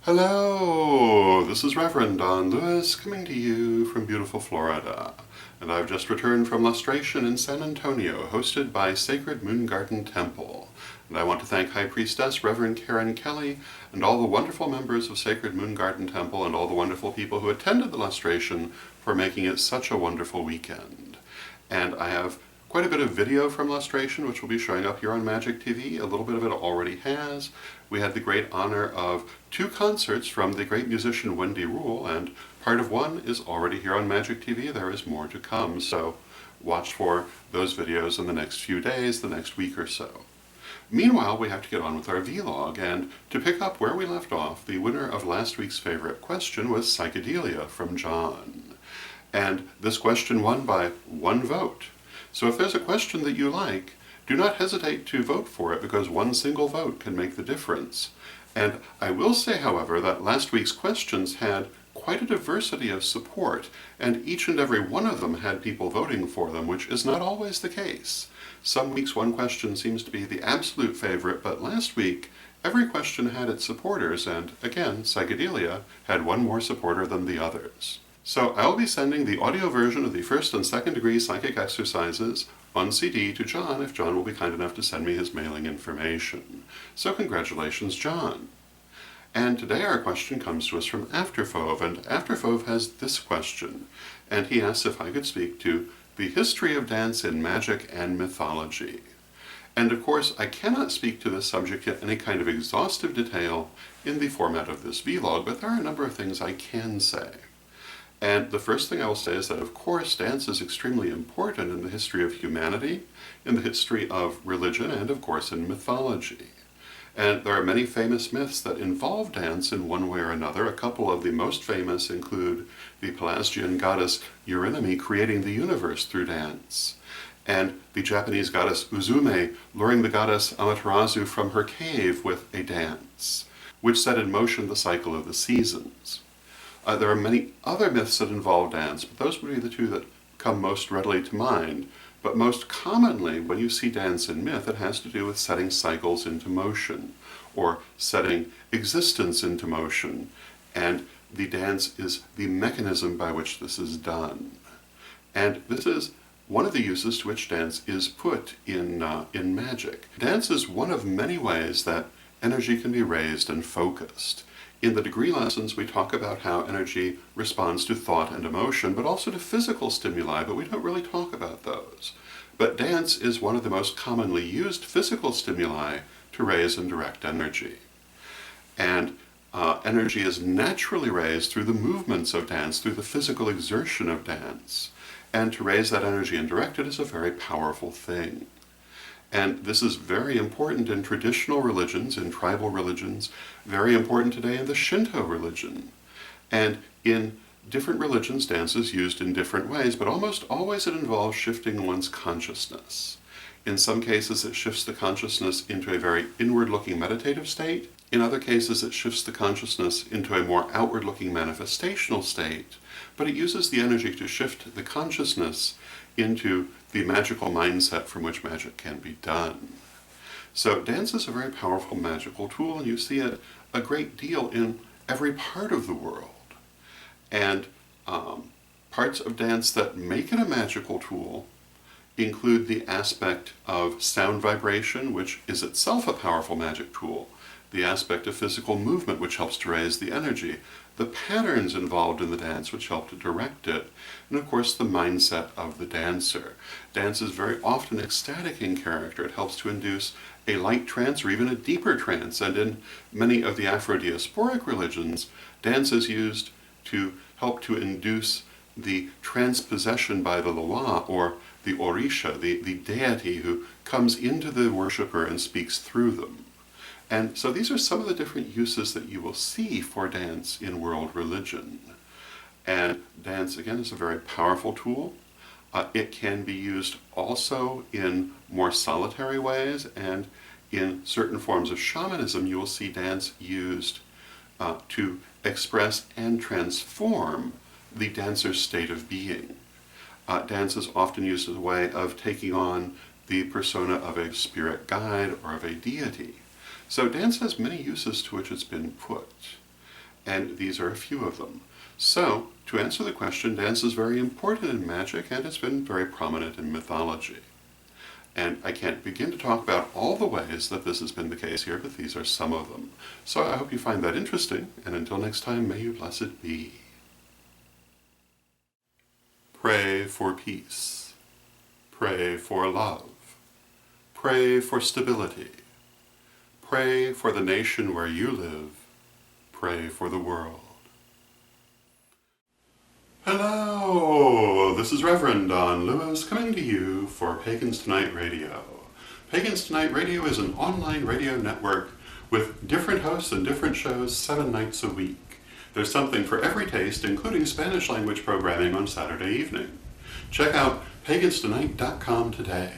Hello, this is Reverend Don Lewis coming to you from beautiful Florida, and I've just returned from lustration in San Antonio, hosted by Sacred Moon Garden Temple. And I want to thank High Priestess Reverend Karen Kelly and all the wonderful members of Sacred Moon Garden Temple and all the wonderful people who attended the lustration for making it such a wonderful weekend. And I have quite a bit of video from lustration, which will be showing up here on Magic TV. A little bit of it already has. We had the great honor of 2 concerts from the great musician Wendy Rule, and part of one is already here on Magic TV. There is more to come, so watch for those videos in the next few days, the next week or so. Meanwhile, we have to get on with our vlog, and to pick up where we left off, the winner of last week's favorite question was Psychedelia from John. And this question won by 1 vote. So if there's a question that you like, do not hesitate to vote for it, because 1 single vote can make the difference. And I will say, however, that last week's questions had quite a diversity of support, and each and every one of them had people voting for them, which is not always the case. Some weeks one question seems to be the absolute favorite, but last week every question had its supporters, and again, Psychedelia had 1 more supporter than the others. So I'll be sending the audio version of the 1st and 2nd degree psychic exercises on CD to John if John will be kind enough to send me his mailing information. So congratulations, John. And today our question comes to us from Afterfove, and Afterfove has this question, and he asks if I could speak to the history of dance in magic and mythology. And of course, I cannot speak to this subject in any kind of exhaustive detail in the format of this vlog, but there are a number of things I can say. And the first thing I will say is that, of course, dance is extremely important in the history of humanity, in the history of religion, and of course in mythology. And there are many famous myths that involve dance in one way or another. A couple of the most famous include the Pelasgian goddess Eurynome creating the universe through dance, and the Japanese goddess Uzume luring the goddess Amaterasu from her cave with a dance, which set in motion the cycle of the seasons. There are many other myths that involve dance, but those would be the 2 that come most readily to mind. But most commonly, when you see dance in myth, it has to do with setting cycles into motion, or setting existence into motion, and the dance is the mechanism by which this is done. And this is one of the uses to which dance is put in magic. Dance is one of many ways that energy can be raised and focused. In the degree lessons, we talk about how energy responds to thought and emotion, but also to physical stimuli, but we don't really talk about those. But dance is one of the most commonly used physical stimuli to raise and direct energy. And energy is naturally raised through the movements of dance, through the physical exertion of dance. And to raise that energy and direct it is a very powerful thing. And this is very important in traditional religions, in tribal religions, very important today in the Shinto religion. And in different religions, dance is used in different ways, but almost always it involves shifting one's consciousness. In some cases, it shifts the consciousness into a very inward-looking meditative state. In other cases, it shifts the consciousness into a more outward-looking manifestational state. But it uses the energy to shift the consciousness into the magical mindset from which magic can be done. So dance is a very powerful magical tool, and you see it a great deal in every part of the world. And parts of dance that make it a magical tool include the aspect of sound vibration, which is itself a powerful magic tool, the aspect of physical movement, which helps to raise the energy, the patterns involved in the dance, which help to direct it, and of course the mindset of the dancer. Dance is very often ecstatic in character. It helps to induce a light trance or even a deeper trance, and in many of the Afro-diasporic religions, dance is used to help to induce the transpossession by the Loa, or the Orisha, the deity who comes into the worshipper and speaks through them. And so these are some of the different uses that you will see for dance in world religion. And dance, again, is a very powerful tool. It can be used also in more solitary ways, and in certain forms of shamanism, you will see dance used to express and transform the dancer's state of being. Dance is often used as a way of taking on the persona of a spirit guide or of a deity. So dance has many uses to which it's been put. and these are a few of them. So, to answer the question, dance is very important in magic, and it's been very prominent in mythology. And I can't begin to talk about all the ways that this has been the case here, but these are some of them. So I hope you find that interesting, and until next time, may you blessed be. Pray for peace. Pray for love. Pray for stability. Pray for the nation where you live. Pray for the world. Hello! This is Reverend Don Lewis coming to you for Pagans Tonight Radio. Pagans Tonight Radio is an online radio network with different hosts and different shows 7 nights a week. There's something for every taste, including Spanish language programming on Saturday evening. Check out paganstonight.com today.